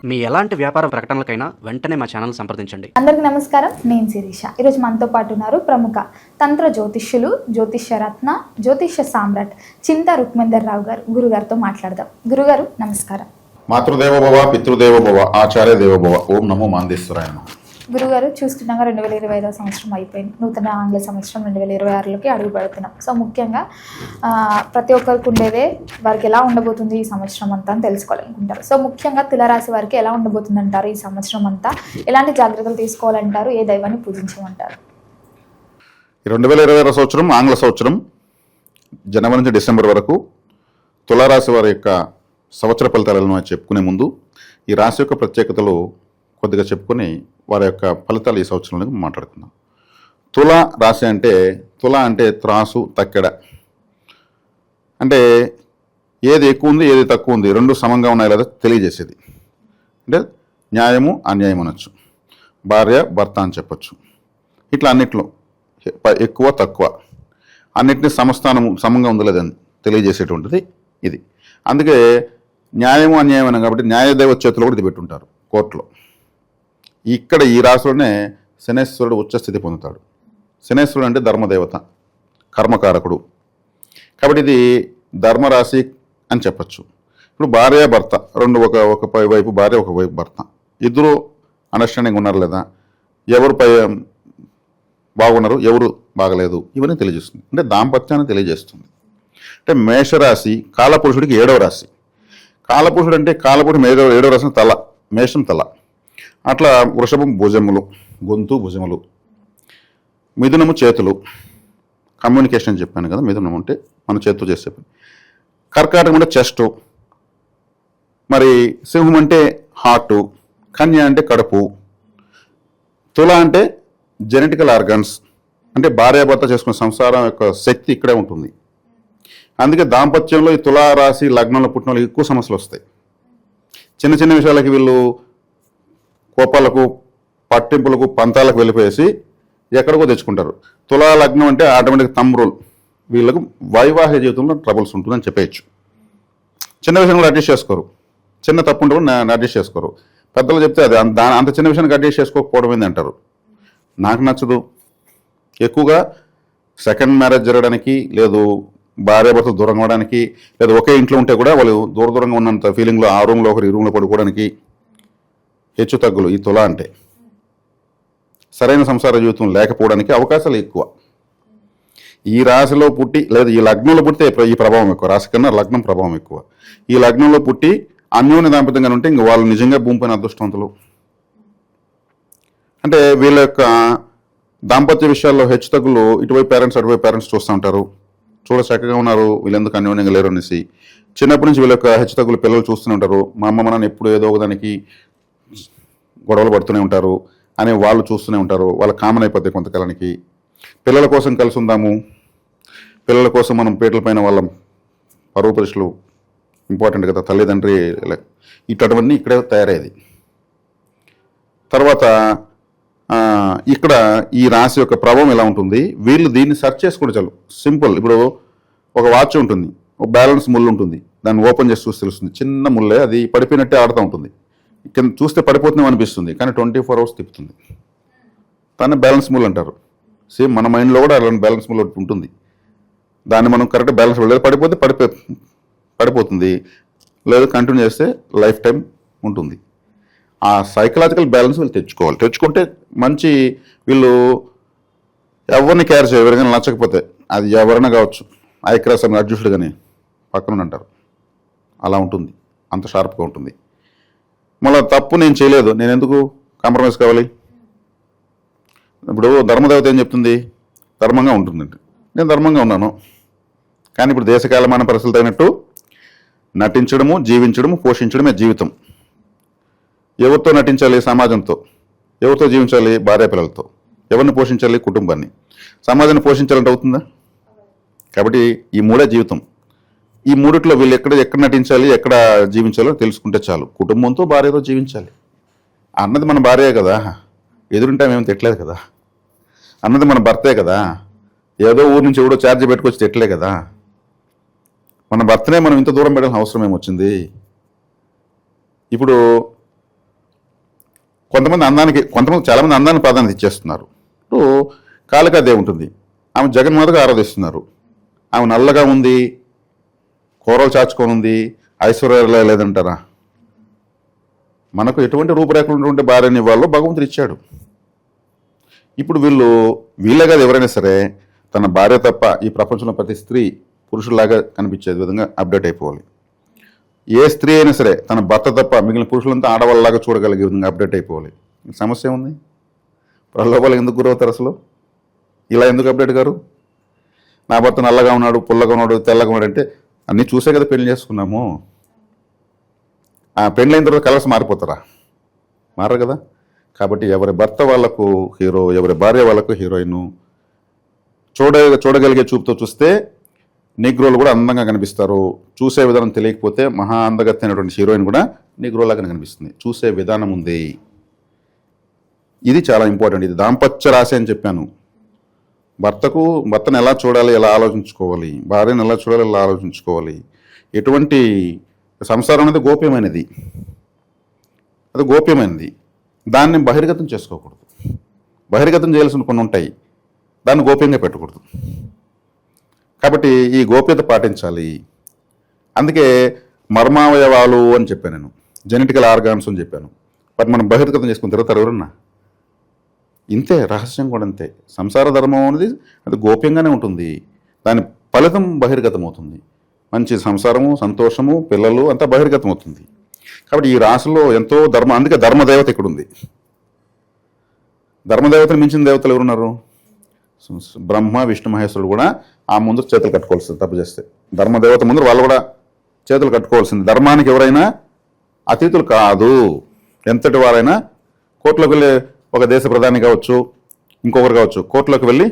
మీ ఎలాంటి వ్యాపార ప్రకటనలకైనా వెంటనే మా ఛానల్ సంప్రదించండి. అందరికీ నమస్కారం, నేను శిరీష. ఈరోజు మనతో పాటు ఉన్నారు ప్రముఖ తంత్ర జ్యోతిష్యులు, జ్యోతిష్య రత్న, జ్యోతిష్య సామ్రాట్ చింతా రుక్మందర్ రావు గారు గురుగారితో మాట్లాడదాం. గురుగారు నమస్కారం. మాతృదేవోభవ, పితృదేవోభవ, ఆచార్య దేవోభవ. ఓం నమో మాందేశ్వరాయ నమః. గురుగారు చూస్తుండగా 2025 సంవత్సరం అయిపోయింది, నూతన ఆంగ్ల సంవత్సరం 2026లోకి అడుగు పెడుతున్నాం. సో ముఖ్యంగా ప్రతి ఒక్కరికి ఉండేదే వారికి ఎలా ఉండబోతుంది ఈ సంవత్సరం అంతా అని తెలుసుకోవాలనుకుంటారు. సో ముఖ్యంగా తులారాశి వారికి ఎలా ఉండబోతుంది అంటారు? ఈ సంవత్సరం అంతా ఎలాంటి జాగ్రత్తలు తీసుకోవాలంటారు? ఏ దైవాన్ని పూజించమంటారు? 2026 సంవత్సరం ఆంగ్ల సంవత్సరం జనవరి నుంచి డిసెంబర్ వరకు తులారాశి వారి యొక్క సంవత్సర ఫలితాలను చెప్పుకునే ముందు ఈ రాశి యొక్క ప్రత్యేకతలు కొద్దిగా చెప్పుకొని వారి యొక్క ఫలితాలు ఈ సంవత్సరంలో మాట్లాడుకుందాం. తుల రాశి అంటే త్రాసు తక్కెడ, అంటే ఏది ఎక్కువ ఉంది ఏది తక్కువ ఉంది రెండు సమంగా ఉన్నాయి లేదా తెలియజేసేది. అంటే న్యాయము అన్యాయం అనొచ్చు, భార్య భర్త అని చెప్పచ్చు. ఇట్లా అన్నిట్లో ఎక్కువ తక్కువ అన్నిటినీ సమంగా ఉందో లేదని తెలియజేసేటువంటిది ఇది. అందుకే న్యాయము అన్యాయం అని కాబట్టి న్యాయదేవ చేతిలో కూడా ఇది పెట్టుంటారు కోర్టులో. ఇక్కడ ఈ రాశిలోనే శనేశ్వరుడు ఉచ్చస్థితి పొందుతాడు. శనేశ్వరుడు అంటే ధర్మదేవత, కర్మకారకుడు. కాబట్టి ఇది ధర్మరాశి అని చెప్పచ్చు. ఇప్పుడు భార్య భర్త రెండు, ఒక వైపు భార్య ఒక వైపు భర్త, ఇద్దరు అండర్స్టాండింగ్ ఉన్నారు లేదా, ఎవరు బాగున్నారు ఎవరు బాగలేదు ఇవన్నీ తెలియజేస్తుంది. అంటే దాంపత్యాన్ని తెలియజేస్తుంది. అంటే మేషరాశి కాలపురుషుడికి 7వ రాశి. కాలపురుషుడు అంటే కాలపురుషుడు 7వ రాశి తల, మేషం తల. అట్లా వృషభం భుజములు, గొంతు భుజములు, మిథునము చేతులు, కమ్యూనికేషన్ చెప్పాను కదా. మిథునం అంటే మన చేతితో చేసే పని. కర్కాటకం అంటే చెస్టు, మరి సింహం అంటే హార్టు, కన్య అంటే కడుపు, తుల అంటే జెనెటికల్ ఆర్గన్స్, అంటే భార్యాభర్త చేసుకునే సంసారం యొక్క శక్తి ఇక్కడే ఉంటుంది. అందుకే దాంపత్యంలో ఈ తులారాశి లగ్నంలో పుట్టిన వాళ్ళకి ఎక్కువ సమస్యలు వస్తాయి. చిన్న చిన్న విషయాలకి వీళ్ళు కోపాలకు, పట్టింపులకు, పంతాలకు వెళ్ళిపోయేసి ఎక్కడికో తెచ్చుకుంటారు. తులా లగ్నం అంటే ఆటోమేటిక్ థంబ్ రూల్, వీళ్ళకు వైవాహిక జీవితంలో ట్రబుల్స్ ఉంటుందని చెప్పేయచ్చు. చిన్న విషయం కూడా అడ్జస్ట్ చేసుకోరు, చిన్న తప్పు ఉంటే కూడా అడ్జస్ట్ చేసుకోరు. పెద్దలు చెప్తే అది అంత చిన్న విషయానికి అడ్జస్ట్ చేసుకోకపోవడం ఏంది అంటారు. నాకు నచ్చదు. ఎక్కువగా సెకండ్ మ్యారేజ్ జరగడానికి, లేదు భార్యాభర్తలు దూరంగా అవడానికి, లేదా ఒకే ఇంట్లో ఉంటే కూడా వాళ్ళు దూరంగా ఉన్నంత ఫీలింగ్లో ఆ రూమ్లో ఒకరు ఈ రూమ్లో పడుకోవడానికి హెచ్చు తగ్గులు ఈ తుల అంటే. సరైన సంసార జీవితం లేకపోవడానికి అవకాశాలు ఎక్కువ. ఈ రాశిలో పుట్టి లేదా ఈ లగ్నంలో పుట్టితే ఈ ప్రభావం ఎక్కువ, రాశి కన్నా లగ్నం ప్రభావం ఎక్కువ. ఈ లగ్నంలో పుట్టి అన్యోన్య దాంపత్యంగా ఉంటే ఇంక వాళ్ళు నిజంగా భూమిపైన అదృష్టవంతులు. అంటే వీళ్ళ యొక్క దాంపత్య విషయాల్లో హెచ్చు తగ్గులు ఇటువైపు పేరెంట్స్ అటువైపు పేరెంట్స్ చూస్తూ ఉంటారు. చూడ చక్కగా ఉన్నారు, వీళ్ళెందుకు అన్యోన్యంగా లేరు అనేసి చిన్నప్పటి నుంచి వీళ్ళ యొక్క హెచ్చు తగ్గులు పిల్లలు చూస్తూనే ఉంటారు. మా అమ్మ మనని ఎప్పుడు ఏదో ఒకదానికి గొడవలు పడుతూనే ఉంటారు అని వాళ్ళు చూస్తూనే ఉంటారు. వాళ్ళ కామన్ అయిపోతాయి కొంతకాలానికి. పిల్లల కోసం కలిసి ఉందాము, పిల్లల కోసం మనం పీటల పైన వాళ్ళ పరువు పరీక్షలు ఇంపార్టెంట్ కదా, తల్లిదండ్రి ఇటువంటివన్నీ ఇక్కడే తయారయ్యేది. తర్వాత ఇక్కడ ఈ రాశి యొక్క ప్రభావం ఎలా ఉంటుంది, వీళ్ళు దీన్ని సెర్చ్ చేసుకుంటే చాలు. సింపుల్. ఇప్పుడు ఒక వాచ్ ఉంటుంది, ఒక బ్యాలెన్స్ ముళ్ళు ఉంటుంది, దాన్ని ఓపెన్ చేసి చూసి తెలుస్తుంది. చిన్న ముళ్ళే, అది పడిపోయినట్టే ఆడుతూ ఉంటుంది. కింద చూస్తే పడిపోతున్నాం అనిపిస్తుంది, కానీ 24 hours తిప్పుతుంది. దాన్ని బ్యాలెన్స్ ముళ్ళు అంటారు. సేమ్ మన మైండ్లో కూడా అలాంటి బ్యాలెన్స్ ముళ్ళు ఉంటుంది. దాన్ని మనం కరెక్ట్గా బ్యాలెన్స్ లేదు, పడిపోతే పడిపోతుంది, లేదు కంటిన్యూ చేస్తే లైఫ్ టైం ఉంటుంది. ఆ సైకలాజికల్ బ్యాలెన్స్ వీళ్ళు తెచ్చుకోవాలి. తెచ్చుకుంటే మంచి, వీళ్ళు ఎవరిని కేర్ చేయరు. ఎవరికైనా నచ్చకపోతే అది ఎవరైనా కావచ్చు, ఐక్యరాజ్యం అధ్యక్షుడు కానీ పక్కన అంటారు. అలా ఉంటుంది, అంత షార్ప్గా ఉంటుంది. మళ్ళీ తప్పు నేను చేయలేదు, నేను ఎందుకు కాంప్రమైజ్ కావాలి? ఇప్పుడు ధర్మదేవత ఏం చెప్తుంది? ధర్మంగా ఉంటుందండి. నేను ధర్మంగా ఉన్నాను, కానీ ఇప్పుడు దేశకాలమాన పరిస్థితులు అయినట్టు నటించడము, జీవించడము, పోషించడమే జీవితం. ఎవరితో నటించాలి? సమాజంతో. ఎవరితో జీవించాలి? భార్య పిల్లలతో. ఎవరిని పోషించాలి? కుటుంబాన్ని. సమాజాన్ని పోషించాలంటే అవుతుందా? కాబట్టి ఈ మూడే జీవితం. ఈ మూడిట్లో వీళ్ళు ఎక్కడ నటించాలి, ఎక్కడ జీవించాలో తెలుసుకుంటే చాలు. కుటుంబంతో, భార్యతో జీవించాలి. అన్నది మన భార్యే కదా, ఎదురుంటే మేము తిట్టలేదు కదా. అన్నది మన భర్తే కదా, ఏదో ఊరు నుంచి ఎవడో ఛార్జ్ పెట్టుకొచ్చి తిట్టలే కదా. మన భర్తనే మనం ఇంత దూరం పెట్టాల్సిన అవసరం ఏమొచ్చింది? ఇప్పుడు కొంతమంది చాలామంది అందానికి ప్రాధాన్యత ఇచ్చేస్తున్నారు. ఇప్పుడు కాళికాదేవి ఉంటుంది, ఆమె జగన్మాతగా ఆరాధిస్తున్నారు. ఆమె నల్లగా ఉంది, కూరలు చాచుకొని ఉంది, ఐశ్వర్య లేదంటారా? మనకు ఎటువంటి రూపురేఖలు ఉన్నటువంటి భార్యని ఇవ్వాలో భగవంతుడు ఇచ్చాడు. ఇప్పుడు వీళ్ళే కాదు, ఎవరైనా సరే తన భార్య తప్ప ఈ ప్రపంచంలో ప్రతి స్త్రీ పురుషుల్లాగా కనిపించే విధంగా అప్డేట్ అయిపోవాలి. ఏ స్త్రీ అయినా సరే తన భర్త తప్ప మిగిలిన పురుషులంతా ఆడవాళ్ళలాగా చూడగలిగే విధంగా అప్డేట్ అయిపోవాలి. సమస్య ఉంది. ప్రలోభాలకు ఎందుకు గురవుతారు అసలు? ఇలా ఎందుకు అప్డేట్ గారు? నా భర్త నల్లగా ఉన్నాడు, పుల్లగా ఉన్నాడు, తెల్లగా ఉన్నాడు అంటే అన్నీ చూసే కదా పెళ్లి చేసుకున్నాము. ఆ పెళ్ళైన తర్వాత కలర్స్ మారిపోతారా? మారరు కదా. కాబట్టి ఎవరి భర్త వాళ్ళకు హీరో, ఎవరి భార్య వాళ్ళకు హీరోయిన్. చూడగలిగే చూపుతో చూస్తే నీగ్రోలు కూడా అందంగా కనిపిస్తారు. చూసే విధానం తెలియకపోతే మహా అందగత్తి అయినటువంటి హీరోయిన్ కూడా నీగ్రోలాగా కనిపిస్తుంది. చూసే విధానం ఉంది. ఇది చాలా ఇంపార్టెంట్. ఇది దాంపత్య రాశి అని చెప్పాను. భర్తను ఎలా చూడాలి, ఎలా ఆలోచించుకోవాలి, భార్యను ఎలా చూడాలి, ఎలా ఆలోచించుకోవాలి. ఎటువంటి సంసారం అనేది గోప్యమైనది, అది గోప్యమైనది. దాన్ని బహిర్గతం చేసుకోకూడదు. బహిర్గతం చేయాల్సిన కొన్ని ఉంటాయి, దాన్ని గోప్యంగా పెట్టకూడదు. కాబట్టి ఈ గోప్యత పాటించాలి. అందుకే మర్మావయవాలు అని చెప్పాను నేను, జెనెటికల్ ఆర్గాన్స్ అని చెప్పాను. బట్ మనం బహిర్గతం చేసుకుని తిరుగుతారు ఎవరన్నా? ఇంతే, రహస్యం కూడా అంతే. సంసార ధర్మం అనేది అది గోప్యంగానే ఉంటుంది, దాని ఫలితం బహిర్గతం అవుతుంది. మంచి సంసారము, సంతోషము, పిల్లలు అంతా బహిర్గతం అవుతుంది. కాబట్టి ఈ రాశిలో ఎంతో అందుకే ధర్మదేవత ఇక్కడ ఉంది. ధర్మదేవతను మించిన దేవతలు ఎవరున్నారు? బ్రహ్మ, విష్ణు, మహేశ్వరుడు కూడా ఆ ముందు చేతులు కట్టుకోవాల్సింది. తప్పు చేస్తే ధర్మదేవత ముందు వాళ్ళు కూడా చేతులు కట్టుకోవాల్సింది. ధర్మానికి ఎవరైనా అతీతులు కాదు. ఎంతటి వారైనా కోర్టులోకి వెళ్ళి, ఒక దేశ ప్రధాని కావచ్చు, ఇంకొకరు కావచ్చు, కోర్టులోకి వెళ్ళి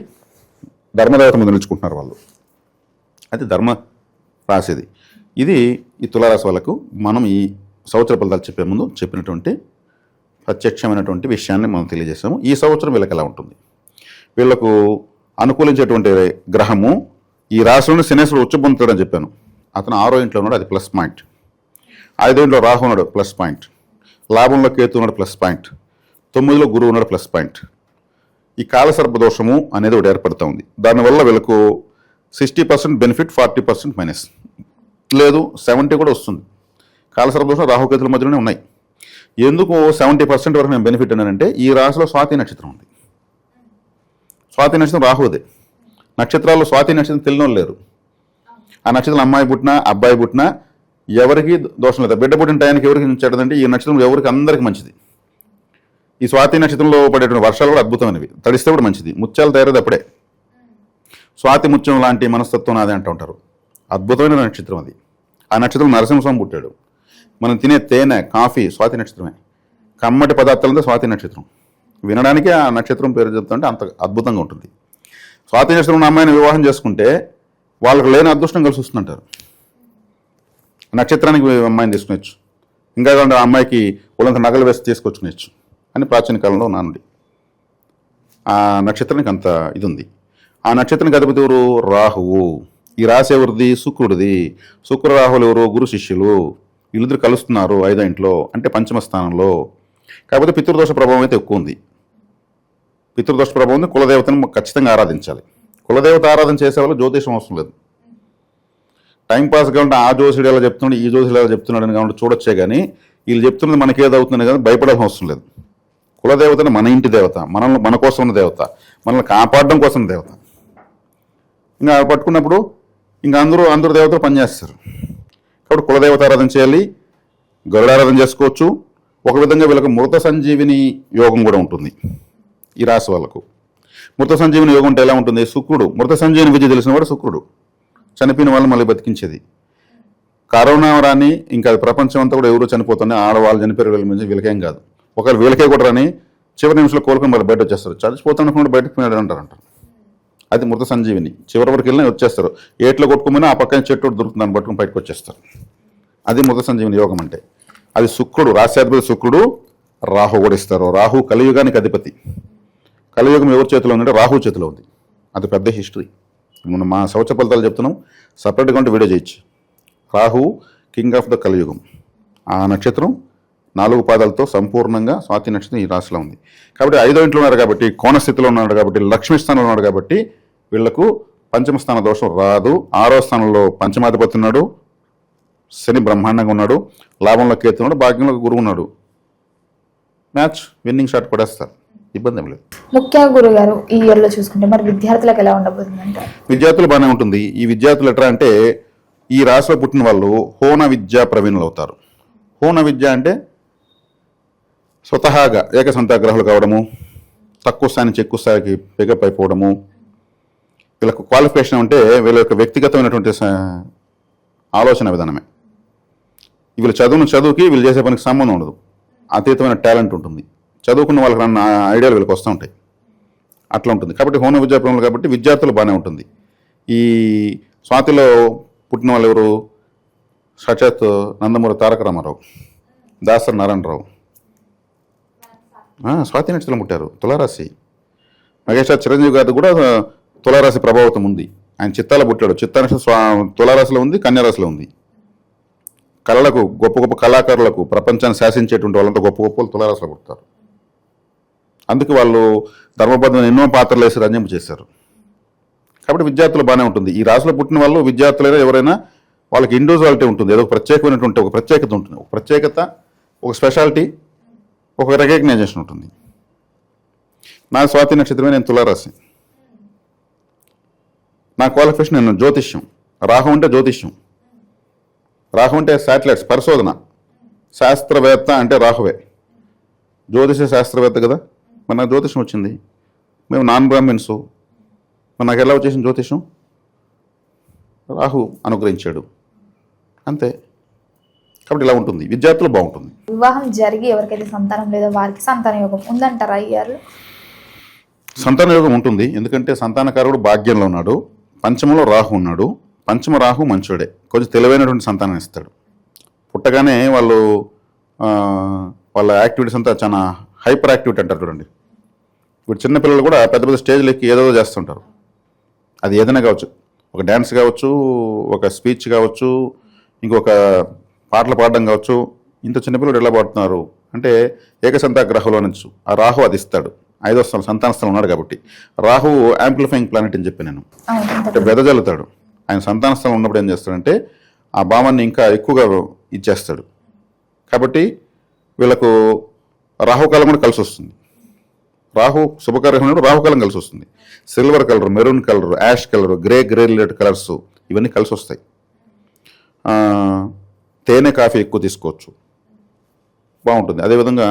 ధర్మదేవత ముందు నిలుచుకుంటున్నారు వాళ్ళు. అది ధర్మ రాశిది. ఇది ఈ తులారాశి వాళ్ళకు మనం ఈ సంవత్సర ఫలితాలు చెప్పే ముందు చెప్పినటువంటి ప్రత్యక్షమైనటువంటి విషయాన్ని మనం తెలియజేసాము. ఈ సంవత్సరం వీళ్ళకి ఎలా ఉంటుంది? వీళ్లకు అనుకూలించేటువంటి గ్రహము ఈ రాశిలోని శనేశ్వరుడు ఉచ్చ పొందుతాడని చెప్పాను. అతను 6వ ఇంట్లో ఉన్నాడు, అది ప్లస్ పాయింట్. 5వ ఇంట్లో రాహు ఉన్నాడు, ప్లస్ పాయింట్. లాభంలో కేతు ఉన్నాడు, ప్లస్ పాయింట్. 9లో గురువు ఉన్నాడు, ప్లస్ పాయింట్. ఈ కాలసర్ప దోషము అనేది ఒకటి ఏర్పడుతూ ఉంది. దానివల్ల వీళ్ళకు 60% బెనిఫిట్, 40% మైనస్, లేదు 70 కూడా వస్తుంది. కాలసర్ప దోషం రాహుకేతుల మధ్యలోనే ఉన్నాయి. ఎందుకు 70% వరకు నేను బెనిఫిట్ అన్నానంటే, ఈ రాశిలో స్వాతి నక్షత్రం ఉంది. స్వాతి నక్షత్రం రాహుదే. నక్షత్రాల్లో స్వాతి నక్షత్రం తెలియని లేరు. ఆ నక్షత్రం అమ్మాయి పుట్టినా, అబ్బాయి పుట్టినా ఎవరికి దోషం లేదు. బిడ్డ పుట్టిన టైంకి ఎవరికి చెడ్డదంటే ఈ నక్షత్రం ఎవరికి అందరికీ మంచిది. ఈ స్వాతి నక్షత్రంలో పడేటువంటి వర్షాలు కూడా అద్భుతమైనవి, తడిస్తే కూడా మంచిది. ముత్యాలు తయారది అప్పుడే. స్వాతి ముత్యం లాంటి మనస్తత్వం నాదే అంటూ ఉంటారు. అద్భుతమైన నక్షత్రం అది. ఆ నక్షత్రం నరసింహస్వామి పుట్టాడు. మనం తినే తేనె, కాఫీ స్వాతి నక్షత్రమే. కమ్మటి పదార్థాలంతా స్వాతి నక్షత్రం. వినడానికి ఆ నక్షత్రం పేరు చెప్తుంటే అంత అద్భుతంగా ఉంటుంది. స్వాతి నక్షత్రం ఉన్న అమ్మాయిని వివాహం చేసుకుంటే వాళ్ళకి లేని అదృష్టం కలిసి వస్తుందంటారు. నక్షత్రానికి అమ్మాయిని తీసుకునేచ్చు, ఇంకా ఆ అమ్మాయికి ఒళ్ళంత నగలు వేసి తీసుకొచ్చుకునేచ్చు అని ప్రాచీన కాలంలో నానుడి. ఆ నక్షత్రానికి అంత ఇది ఉంది. ఆ నక్షత్రానికి అధిపతి ఎవరు? రాహువు. ఈ రాశి ఎవరిది? శుక్రుడిది. శుక్ర రాహువులు ఎవరు? గురు శిష్యులు. వీళ్ళిద్దరు కలుస్తున్నారు 5వ ఇంట్లో, అంటే పంచమ స్థానంలో. కాకపోతే పితృదోష ప్రభావం అయితే ఎక్కువ ఉంది. పితృదోష ప్రభావం ఉంది. కులదేవతను ఖచ్చితంగా ఆరాధించాలి. కులదేవత ఆరాధన చేసేవాళ్ళు జ్యోతిషం అవసరం లేదు. టైంపాస్ కావాలంటే ఆ జోసిడు ఎలా చెప్తున్నాడు, ఈ జోసిడు ఎలా చెప్తున్నాడు అని కావాలంటే చూడొచ్చే కానీ వీళ్ళు చెప్తున్నది మనకేదవుతుంది కానీ భయపడాల్సిన అవసరం లేదు. కులదేవతను మన ఇంటి దేవత, మన కోసం ఉన్న దేవత, మనల్ని కాపాడడం కోసం దేవత. ఇంకా పట్టుకున్నప్పుడు ఇంకా అందరూ దేవతలు పనిచేస్తారు. కాబట్టి కులదేవత ఆరాధన చేయాలి, గరుడారాధన చేసుకోవచ్చు. ఒక విధంగా వీళ్ళకి మృత సంజీవిని యోగం కూడా ఉంటుంది. ఈ రాశి వాళ్ళకు మృత సంజీవిని యోగం అంటే ఎలా ఉంటుంది? శుక్రుడు మృత సంజీవిని విద్య తెలిసిన వాడు శుక్రుడు, చనిపోయిన వాళ్ళు మళ్ళీ బతికించేది. కరోనా రాని ఇంకా ప్రపంచం అంతా కూడా ఎవరు చనిపోతున్నాయి, ఆడవాళ్ళు చనిపోయారు, వీళ్ళకేం కాదు. ఒకవేళ వీళ్ళకే కూడా రాని చివరి నిమిషంలో కోలుకొని వాళ్ళు బయట వచ్చేస్తారు. చచ్చిపోతున్నప్పుడు బయటకు పోయినాడు అంటారు. అది మృత సంజీవిని. చివరి వరకు వెళ్ళినా వచ్చేస్తారు. ఏట్లో కొట్టుకుపోయినా ఆ పక్కన చెట్టు దొరుకుతుంది, దాన్ని పట్టుకుని బయటకు వచ్చేస్తారు. అది మృత సంజీవిని యోగం అంటే. అది శుక్రుడు, రాశ్యాధిపతి శుక్రుడు. రాహు కూడా ఇస్తారు. రాహు కలియుగానికి అధిపతి. కలియుగం ఎవరి చేతిలో ఉందంటే రాహు చేతిలో ఉంది. అది పెద్ద హిస్టరీ. మనం మా సంవత్సర ఫలితాలు చెప్తున్నాం, సపరేట్గా ఉంటే వీడియో చేయొచ్చు. రాహు కింగ్ ఆఫ్ ద కలియుగం. ఆ నక్షత్రం 4 పాదాలతో సంపూర్ణంగా స్వాతి నక్షత్రం ఈ రాశిలో ఉంది. కాబట్టి 5వ ఇంట్లో ఉన్నారు కాబట్టి, కోణస్థితిలో ఉన్నాడు కాబట్టి, లక్ష్మీ స్థానంలో ఉన్నాడు కాబట్టి వీళ్లకు పంచమ స్థాన దోషం రాదు. 6వ స్థానంలో పంచమాధిపతి ఉన్నాడు, శని బ్రహ్మాండంగా ఉన్నాడు, లాభంలో కేతు ఉన్నాడు, భాగ్యంలో గురువు ఉన్నాడు. మ్యాచ్ విన్నింగ్ షాట్ పడేస్తారు, ఇబ్బంది ఏం లేదు. ముఖ్యంగా గురుగారు ఈ ఇయర్లో చూసుకుంటే మరి విద్యార్థులకు ఎలా ఉండబోతుంది అంటారు? విద్యార్థులు బాగానే ఉంటుంది. ఈ విద్యార్థులు ఎట్లా అంటే ఈ రాశిలో పుట్టిన వాళ్ళు హోన విద్యా ప్రవీణులు అవుతారు. హోన విద్య అంటే స్వతహాగా ఏకసంతాగ్రహాలు కావడము, తక్కువ స్థాయి నుంచి ఎక్కువ స్థాయికి పికప్ అయిపోవడము. వీళ్ళకు క్వాలిఫికేషన్ అంటే వీళ్ళ యొక్క వ్యక్తిగతమైనటువంటి ఆలోచన విధానమే. వీళ్ళు చదువుకి వీళ్ళు చేసే పనికి సంబంధం ఉండదు, అతీతమైన టాలెంట్ ఉంటుంది. చదువుకున్న వాళ్ళకి రాన్న ఐడియాలు వీళ్ళకి వస్తూ ఉంటాయి, అట్లా ఉంటుంది. కాబట్టి హోన విద్యా ప్రవీణులు కాబట్టి విద్యార్థులు బాగానే ఉంటుంది. ఈ స్వాతిలో పుట్టిన వాళ్ళు ఎవరు? సాక్షాత్ నందమూరి తారక రామారావు, దాసరి నారాయణరావు స్వాతి నక్షత్రం పుట్టారు, తులారాశి. మెగాస్టార్ చిరంజీవి గారి కూడా తులారాశి ప్రభావితం ఉంది. ఆయన చిత్తాల పుట్టాడు, చిత్తా నక్షత్రం తులారాశిలో ఉంది, కన్యారాశిలో ఉంది. కళలకు గొప్ప గొప్ప కళాకారులకు, ప్రపంచాన్ని శాసించేటువంటి వాళ్ళంతా గొప్ప గొప్పలు తులారాశిలో పుడతారు. అందుకే వాళ్ళు ధర్మబద్ధమైన ఎన్నో పాత్రలు వేసి రంజింపు చేశారు. కాబట్టి విద్యార్థులు బాగానే ఉంటుంది. ఈ రాశిలో పుట్టిన వాళ్ళు విద్యార్థులైనా ఎవరైనా వాళ్ళకి ఇండివిజువాలిటీ ఉంటుంది, ఏదో ప్రత్యేకమైనటువంటి ఒక ప్రత్యేకత ఉంటుంది. ఒక ప్రత్యేకత, ఒక స్పెషాలిటీ, ఒక రికగ్నైజేషన్ ఉంటుంది. నా స్వాతి నక్షత్రమే, నేను తులారాశి. నా క్వాలిఫికేషన్ నేను జ్యోతిష్యం. రాహు అంటే జ్యోతిష్యం, రాహు అంటే శాటిలైట్స్, పరిశోధన, శాస్త్రవేత్త అంటే రాహువే. జ్యోతిష శాస్త్రవేత్త కదా, మరి నాకు జ్యోతిషం వచ్చింది. మేము నాన్ బ్రాహ్మిన్స్, మరి నాకు ఎలా వచ్చేసింది జ్యోతిషం? రాహు అనుగ్రహించాడు, అంతే. కాబట్టి ఇలా ఉంటుంది, విద్యార్థులు బాగుంటుంది. వివాహం జరిగి ఎవరికైతే సంతానం లేదో వారికి సంతాన యోగం ఉందంటారా ఈ ఇయర్లో? సంతాన యోగం ఉంటుంది, ఎందుకంటే సంతానకారుడు భాగ్యంలో ఉన్నాడు, పంచమలో రాహు ఉన్నాడు. పంచమ రాహు మంచోడే, కొంచెం తెలివైనటువంటి సంతానం ఇస్తాడు. పుట్టగానే వాళ్ళు వాళ్ళ యాక్టివిటీస్ అంతా చాలా హైపర్ యాక్టివిటీ అంటారు చూడండి. ఇప్పుడు చిన్నపిల్లలు కూడా పెద్ద పెద్ద స్టేజ్లు ఎక్కి ఏదో చేస్తుంటారు. అది ఏదైనా కావచ్చు, ఒక డ్యాన్స్ కావచ్చు, ఒక స్పీచ్ కావచ్చు, ఇంకొక పాటలు పాడడం కావచ్చు. ఇంత చిన్నపిల్లలు ఎలా పాడుతున్నారు అంటే ఏకసంతాగ్రహంలో నుంచి ఆ రాహు అది ఇస్తాడు. 5వ స్థలం సంతాన స్థలం ఉన్నాడు కాబట్టి రాహు యాంప్లిఫైయింగ్ ప్లానెట్ అని చెప్పి నేను అంటే వెదజల్లుతాడు. ఆయన సంతాన స్థలం ఉన్నప్పుడు ఏం చేస్తాడంటే ఆ భావాన్ని ఇంకా ఎక్కువగా ఇచ్చేస్తాడు. కాబట్టి వీళ్ళకు రాహుకాలం కూడా కలిసి వస్తుంది. రాహు శుభకార్యమైనప్పుడు రాహుకాలం కలిసి వస్తుంది. Silver colour, maroon colour, ash colour, grey related colours ఇవన్నీ కలిసి వస్తాయి. తేనె కాఫీ ఎక్కువ తీసుకోవచ్చు, బాగుంటుంది. అదేవిధంగా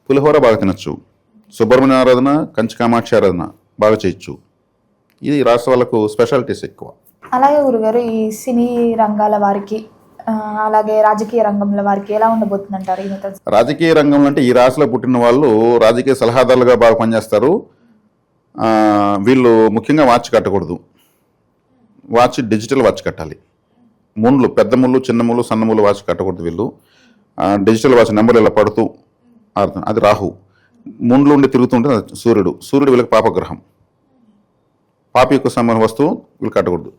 పులిహోర బాగా తినచ్చు, సుబ్రహ్మణ్య ఆరాధన, కంచి కామాక్షి ఆరాధన బాగా చేయొచ్చు. ఇది రాష్ట్ర వాళ్ళకు స్పెషాలిటీస్ ఎక్కువ. అలాగే గురుగారు ఈ సినీ రంగాల వారికి అలాగే రాజకీయ రంగంలో వారికి ఎలా ఉండబోతుంది అంటారు? రాజకీయ రంగంలో అంటే ఈ రాశిలో పుట్టిన వాళ్ళు రాజకీయ సలహాదారులుగా బాగా పనిచేస్తారు. వీళ్ళు ముఖ్యంగా వాచ్ కట్టకూడదు, వాచ్ డిజిటల్ వాచ్ కట్టాలి. ముళ్ళు, పెద్ద ముళ్ళు, చిన్న ముళ్ళు, సన్న ముళ్ళు వాచ్ కట్టకూడదు. వీళ్ళు డిజిటల్ వాచ్ నెంబర్లు ఇలా పడుతూ అది రాహు. ముండ్లు ఉండి తిరుగుతుంటే సూర్యుడు వీళ్ళకి పాపగ్రహం, పాప యొక్క సంబంధ వస్తువు వీళ్ళు కట్టకూడదు.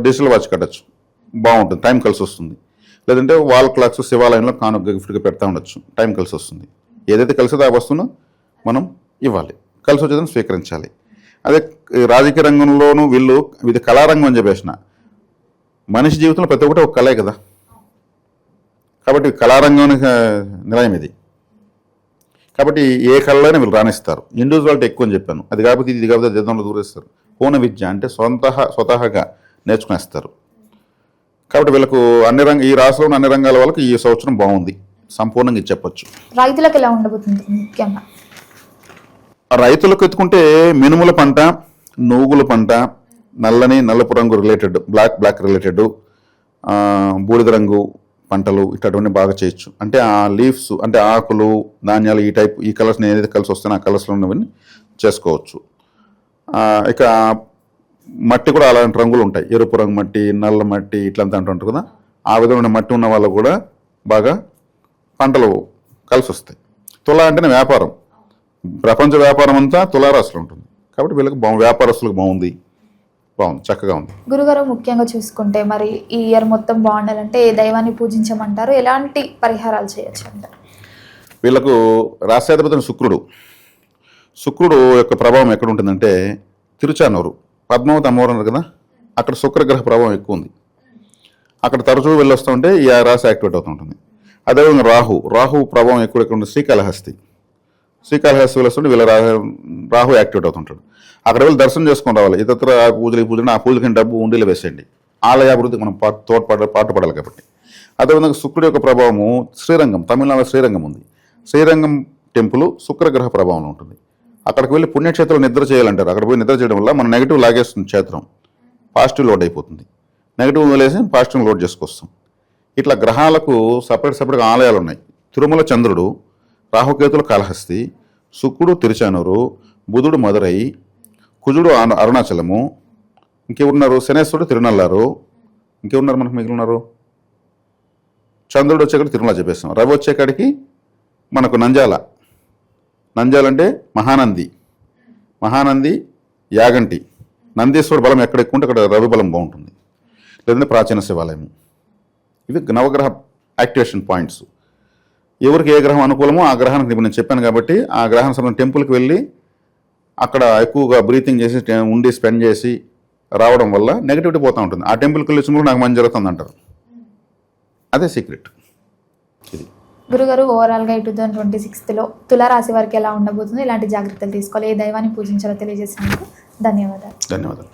డిజిటల్ వాచ్ కట్టచ్చు, బాగుంటుంది, టైం కలిసి వస్తుంది. లేదంటే వాల్ క్లాక్స్ శివాలయంలో కానుక గిఫ్ట్గా పెడతా ఉండొచ్చు, టైం కలిసి వస్తుంది. ఏదైతే కలిసిందో ఆ వస్తువును మనం ఇవ్వాలి, కలిసి వచ్చేదాన్ని స్వీకరించాలి. అదే రాజకీయ రంగంలోనూ వీళ్ళు ఇది కళారంగం అని చెప్పేసిన మనిషి జీవితంలో ప్రతి ఒక్కటి ఒక కళే కదా. కాబట్టి కళారంగానికి నిలయం ఇది. కాబట్టి ఏ కళలోనే వీళ్ళు రాణిస్తారు. ఇండివిజువాలిటీ ఎక్కువ అని చెప్పాను, అది కాకపోతే ఇది కాకపోతే జీవితంలో దూరేస్తారు. పూర్ణ విద్య అంటే స్వతహాగా నేర్చుకునేస్తారు. కాబట్టి వీళ్ళకు ఈ రాష్ట్రంలో అన్ని రంగాల వాళ్ళకి ఈ సంవత్సరం బాగుంది, సంపూర్ణంగా ఇది చెప్పొచ్చు. రైతులకు ఎలా ఉండబోతుంది? ముఖ్యంగా రైతులకు ఎత్తుకుంటే మినుముల పంట, నూగుల పంట, నల్లపు రంగు రిలేటెడ్, బ్లాక్ రిలేటెడ్, బూడిద రంగు పంటలు ఇట్లాంటివన్నీ బాగా చేయొచ్చు. అంటే ఆ లీవ్స్ అంటే ఆకులు, ధాన్యాలు ఈ టైప్ ఈ కలర్స్ ఏదైతే కలిసి వస్తాయో ఆ కలర్స్లో ఉన్నవన్నీ చేసుకోవచ్చు. ఇక మట్టి కూడా అలాంటి రంగులు ఉంటాయి, ఎరుపు రంగు మట్టి, నల్ల మట్టి ఇట్లంతా అంటుంటారు కదా. ఆ విధమైన మట్టి ఉన్న వాళ్ళు కూడా బాగా పంటలు కలిసి వస్తాయి. తుల అంటేనే వ్యాపారం, ప్రపంచ వ్యాపారం అంతా తులారాశిలో ఉంటుంది. కాబట్టి వీళ్ళకి వ్యాపారస్తులకు బాగుంది. బాగుంది, చక్కగా ఉంది. గురుగారు ముఖ్యంగా చూసుకుంటే మరి ఈ ఇయర్ మొత్తం బాగుండాలంటే ఏ దైవాన్ని పూజించమంటారు, ఎలాంటి పరిహారాలు చేయొచ్చు అంటారు? వీళ్ళకు రాశ్యాధిపతి శుక్రుడు యొక్క ప్రభావం ఎక్కడ ఉంటుందంటే తిరుచానూరు పద్మావతి అమ్మవారు అన్నారు కదా, అక్కడ శుక్రగ్రహ ప్రభావం ఎక్కువ ఉంది. అక్కడ తరచూ వెళ్ళొస్తూ ఉంటే ఈ రాశి యాక్టివేట్ అవుతూ ఉంటుంది. అదేవిధంగా రాహు ప్రభావం ఎక్కువ ఎక్కడ ఉంటుంది, శ్రీకాళహస్తి వెళ్ళొస్తుంటే వీళ్ళ రాహు యాక్టివేట్ అవుతుంటాడు. అక్కడ వెళ్ళి దర్శనం చేసుకొని రావాలి. ఇతర పూజలు ఆ పూజలకి డబ్బు ఉండిలో వేసేయండి. ఆలయ అభివృద్ధికి మనం పాటుపడాలి కాబట్టి. అదేవిధంగా శుక్రుడి యొక్క ప్రభావము శ్రీరంగం, తమిళనాడు శ్రీరంగం ఉంది. శ్రీరంగం టెంపుల్ శుక్రగ్రహ ప్రభావంలో ఉంటుంది. అక్కడికి వెళ్ళి పుణ్యక్షేత్రంలో నిద్ర చేయాలంటారు. అక్కడ పోయి నిద్ర చేయడం వల్ల మన నెగిటివ్ లాగేస్తుంది, క్షేత్రం పాజిటివ్ లోడ్ అయిపోతుంది. నెగిటివ్ వదిలేసి పాజిటివ్ లోడ్ చేసుకొస్తాం. ఇట్లా గ్రహాలకు సపరేట్గా ఆలయాలు ఉన్నాయి. తిరుమల చంద్రుడు, రాహుకేతులు కాళహస్తి, శుక్రుడు తిరుచానూరు, బుధుడు మదురై, కుజుడు అరుణాచలము, ఇంకెవరున్నారు, శనేశ్వరుడు తిరునల్లారు, ఇంకెవరున్నారు మనకు మిగిలినారు, చంద్రుడు వచ్చేకాడికి తిరుమల చెప్పేస్తాం. రవి వచ్చేకాడికి మనకు నంజాల అంటే మహానంది యాగంటి. నందీశ్వర బలం ఎక్కడ ఎక్కువ ఉంటే అక్కడ రవి బలం బాగుంటుంది. లేదంటే ప్రాచీన శివాలయము. ఇవి నవగ్రహ యాక్టివేషన్ పాయింట్స్. ఎవరికి ఏ గ్రహం అనుకూలమో ఆ గ్రహానికి ఇప్పుడు నేను చెప్పాను కాబట్టి ఆ గ్రహానికి సంబంధించిన టెంపుల్కి వెళ్ళి అక్కడ ఎక్కువగా బ్రీతింగ్ చేసి ఉండి స్పెండ్ చేసి రావడం వల్ల నెగిటివిటీ పోతూ ఉంటుంది. ఆ టెంపుల్కి వెళ్ళి వచ్చినప్పుడు నాకు మంచి జరుగుతుంది అంటారు. అదే సీక్రెట్. ఇది గురుగారు ఓవరాల్గా 2026లో తులారాశి వారికి ఎలా ఉండబోతుంది, ఇలాంటి జాగ్రత్తలు తీసుకోవాలి, ఏ దైవాన్ని పూజించాలో తెలియజేసినందుకు ధన్యవాదాలు.